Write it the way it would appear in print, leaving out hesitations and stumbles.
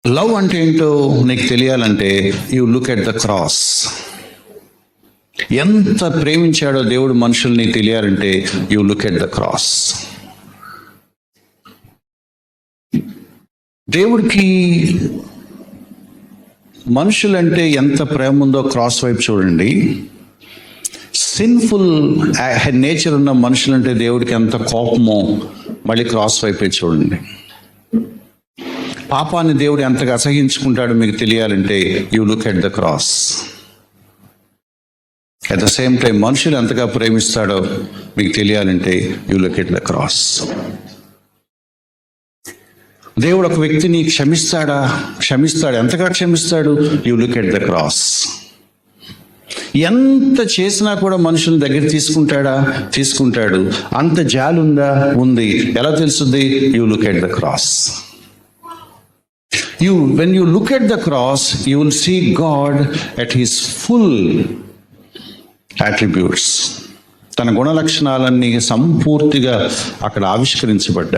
Love అంటే ఏంటో నీకు తెలియాలంటే you look at the cross. ఎంత ప్రేమించాడో దేవుడు మనుషుల్ని తెలియాలంటే you look at the cross. దేవుడికి మనుషులంటే ఎంత ప్రేమ ఉందో క్రాస్ వైపు చూడండి. సిన్ఫుల్ నేచర్ ఉన్న మనుషులంటే దేవుడికి ఎంత కోపమో మళ్ళీ క్రాస్ వైపే చూడండి. పాపాన్ని దేవుడు ఎంతగా అసహించుకుంటాడో మీకు తెలియాలంటే you look at the cross. At the same time మనుషులు ఎంతగా ప్రేమిస్తాడో మీకు తెలియాలంటే you look at the cross. దేవుడు ఒక వ్యక్తిని క్షమిస్తాడు. ఎంతగా క్షమిస్తాడు? You look at the cross. ఎంత చేసినా కూడా మనుషుల దగ్గర తీసుకుంటాడు. అంత జాలి ఉంది. ఎలా తెలుస్తుంది? You look at the cross. When you look at the cross, you will see God at his full attributes. తన గుణ లక్షణాలన్నీ సంపూర్తిగా అక్కడ ఆవిష్కరించబడ్డాయి.